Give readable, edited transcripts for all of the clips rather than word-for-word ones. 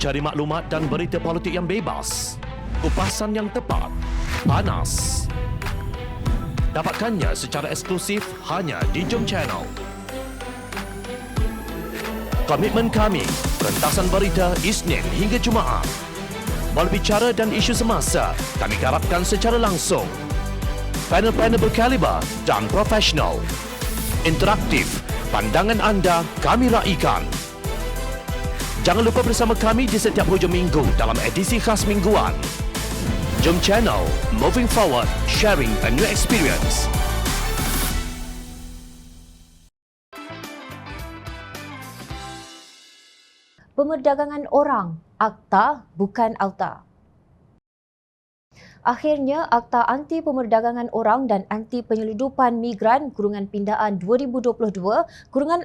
Cari maklumat dan berita politik yang bebas, kupasan yang tepat, panas. Dapatkannya secara eksklusif hanya di Jom Channel. Komitmen kami, rentasan berita Isnin hingga Jumaat. Melalui bicara dan isu semasa, kami garapkan secara langsung. Panel-panel berkaliber dan profesional. Interaktif, pandangan anda kami raikan. Jangan lupa bersama kami di setiap hujung minggu dalam edisi khas mingguan. Jom Channel, moving forward, sharing a new experience. Pemerdagangan orang, Akta bukan Auta. Akhirnya, Akta Anti Pemerdagangan Orang dan Anti Penyeludupan Migran /Pindaan 2022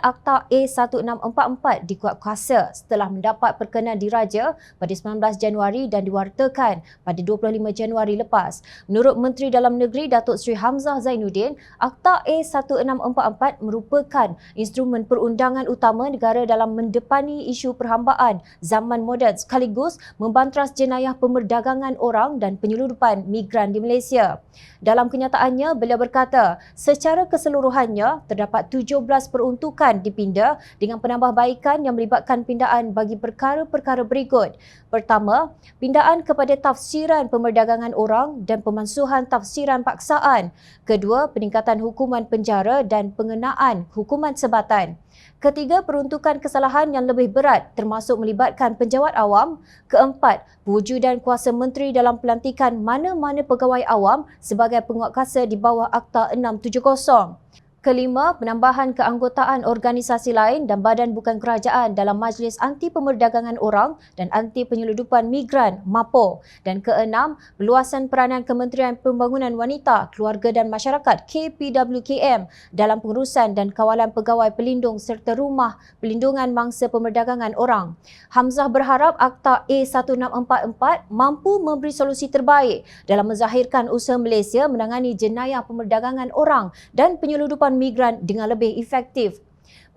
Akta A1644 dikuat kuasa setelah mendapat perkenan diraja pada 19 Januari dan diwartakan pada 25 Januari lepas. Menurut Menteri Dalam Negeri Datuk Seri Hamzah Zainuddin, Akta A1644 merupakan instrumen perundangan utama negara dalam mendepani isu perhambaan zaman moden sekaligus membantras jenayah pemerdagangan orang dan penyeludupan migran di Malaysia. Dalam kenyataannya, beliau berkata, secara keseluruhannya terdapat 17 peruntukan dipinda dengan penambahbaikan yang melibatkan pindaan bagi perkara-perkara berikut. Pertama, pindaan kepada tafsiran pemerdagangan orang dan pemansuhan tafsiran paksaan. Kedua, peningkatan hukuman penjara dan pengenaan hukuman sebatan. Ketiga, peruntukan kesalahan yang lebih berat termasuk melibatkan penjawat awam. Keempat, pewujudan kuasa menteri dalam pelantikan mana-mana pegawai awam sebagai penguatkuasa di bawah Akta 670. Kelima, penambahan keanggotaan organisasi lain dan badan bukan kerajaan dalam Majlis Anti Pemerdagangan Orang dan Anti Penyeludupan Migran (MAPO). Dan keenam, perluasan peranan Kementerian Pembangunan Wanita, Keluarga dan Masyarakat (KPWKM) dalam pengurusan dan kawalan pegawai pelindung serta rumah pelindungan mangsa pemerdagangan orang. Hamzah berharap Akta A1644 mampu memberi solusi terbaik dalam menzahirkan usaha Malaysia menangani jenayah pemerdagangan orang dan penyeludupan migran dengan lebih efektif.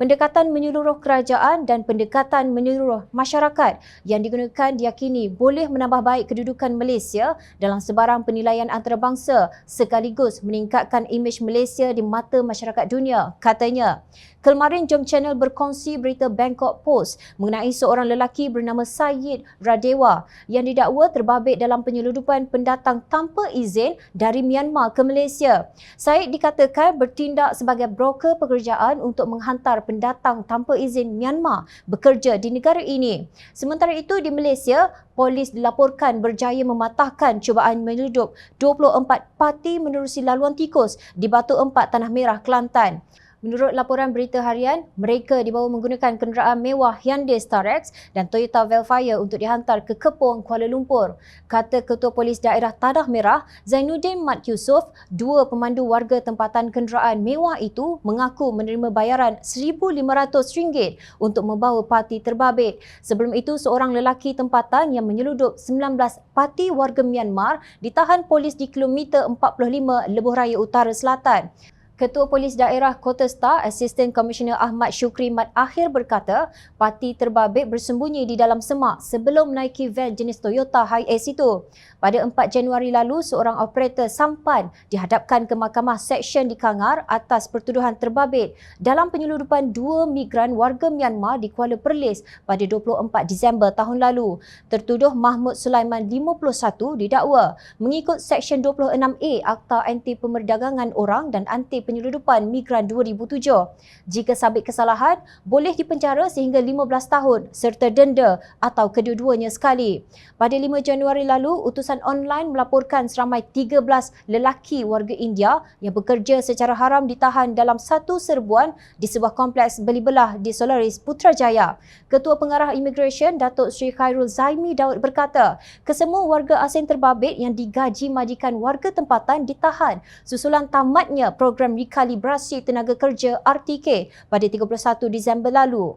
Pendekatan menyeluruh kerajaan dan pendekatan menyeluruh masyarakat yang digunakan diyakini boleh menambah baik kedudukan Malaysia dalam sebarang penilaian antarabangsa sekaligus meningkatkan imej Malaysia di mata masyarakat dunia, katanya. Kemarin Jom Channel berkongsi berita Bangkok Post mengenai seorang lelaki bernama Syed Radewa yang didakwa terbabit dalam penyeludupan pendatang tanpa izin dari Myanmar ke Malaysia. Syed dikatakan bertindak sebagai broker pekerjaan untuk menghantar pendatang tanpa izin Myanmar bekerja di negara ini. Sementara itu di Malaysia, polis dilaporkan berjaya mematahkan cubaan menyeludup 24 parti menerusi laluan tikus di Batu Empat, Tanah Merah, Kelantan. Menurut laporan berita harian, mereka dibawa menggunakan kenderaan mewah Hyundai Starex dan Toyota Velfire untuk dihantar ke Kepong, Kuala Lumpur. Kata Ketua Polis Daerah Tanah Merah, Zainuddin Mat Yusof, dua pemandu warga tempatan kenderaan mewah itu mengaku menerima bayaran RM1,500 untuk membawa parti terbabit. Sebelum itu, seorang lelaki tempatan yang menyeludup 19 parti warga Myanmar ditahan polis di kilometer 45 Lebuh Raya Utara Selatan. Ketua Polis Daerah Kota Star, Asisten Komisioner Ahmad Syukri Mat Akhir berkata, parti terbabit bersembunyi di dalam semak sebelum menaiki van jenis Toyota Hiace itu. Pada 4 Januari lalu, seorang operator sampan dihadapkan ke Mahkamah Seksyen di Kangar atas pertuduhan terbabit dalam penyeludupan 2 migran warga Myanmar di Kuala Perlis pada 24 Disember tahun lalu. Tertuduh Mahmud Sulaiman 51 didakwa mengikut Seksyen 26A Akta Anti Pemerdagangan Orang dan Anti Penyeludupan Migran 2007. Jika sabit kesalahan, boleh dipenjara sehingga 15 tahun serta denda atau kedua-duanya sekali. Pada 5 Januari lalu, utusan online melaporkan seramai 13 lelaki warga India yang bekerja secara haram ditahan dalam satu serbuan di sebuah kompleks beli belah di Solaris, Putrajaya. Ketua Pengarah Immigration Datuk Seri Khairul Zaimi Daud berkata, kesemua warga asing terbabit yang digaji majikan warga tempatan ditahan susulan tamatnya program rekalibrasi tenaga kerja RTK pada 31 Disember lalu.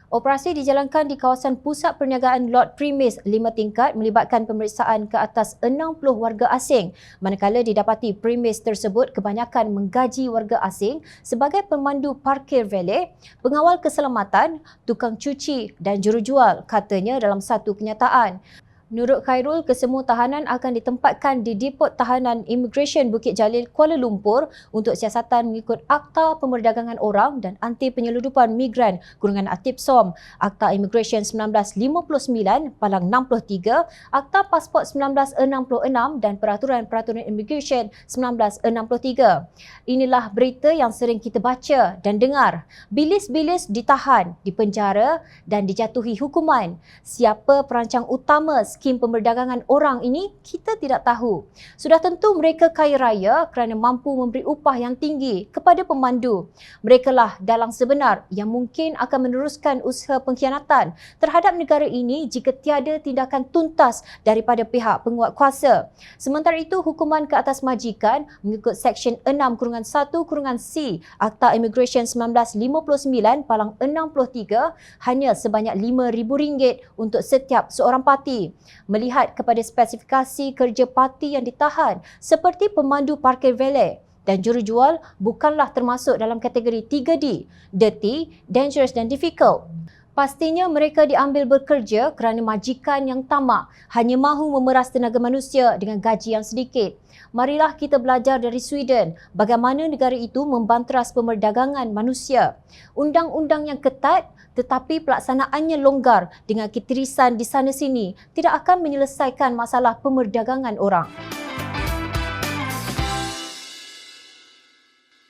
Operasi dijalankan di kawasan pusat perniagaan Lot Premis 5 tingkat melibatkan pemeriksaan ke atas 60 warga asing. Manakala didapati premis tersebut kebanyakan menggaji warga asing sebagai pemandu parkir valet, pengawal keselamatan, tukang cuci dan jurujual, katanya dalam satu kenyataan. Menurut Khairul, kesemua tahanan akan ditempatkan di Depot Tahanan Immigration Bukit Jalil, Kuala Lumpur untuk siasatan mengikut Akta Pemerdagangan Orang dan Anti Penyeludupan Migran Kurungan Aktif SOM, Akta Immigration 1959 Palang 63, Akta Pasport 1966 dan Peraturan-Peraturan Immigration 1963. Inilah berita yang sering kita baca dan dengar. Bilis-bilis ditahan, dipenjara dan dijatuhi hukuman. Siapa perancang utama skim pemerdagangan orang ini, kita tidak tahu. Sudah tentu mereka kaya raya kerana mampu memberi upah yang tinggi kepada pemandu. Merekalah dalang sebenar yang mungkin akan meneruskan usaha pengkhianatan terhadap negara ini jika tiada tindakan tuntas daripada pihak penguatkuasa. Sementara itu, hukuman ke atas majikan mengikut Seksyen 6-1-C Akta Immigration 1959 Palang 63 hanya sebanyak RM5,000 untuk setiap seorang parti. Melihat kepada spesifikasi kerja parti yang ditahan seperti pemandu parkir valet dan jurujual bukanlah termasuk dalam kategori 3D, dirty, dangerous dan difficult. Pastinya mereka diambil bekerja kerana majikan yang tamak hanya mahu memeras tenaga manusia dengan gaji yang sedikit. Marilah kita belajar dari Sweden bagaimana negara itu membanteras pemerdagangan manusia. Undang-undang yang ketat tetapi pelaksanaannya longgar dengan ketirisan di sana sini tidak akan menyelesaikan masalah pemerdagangan orang.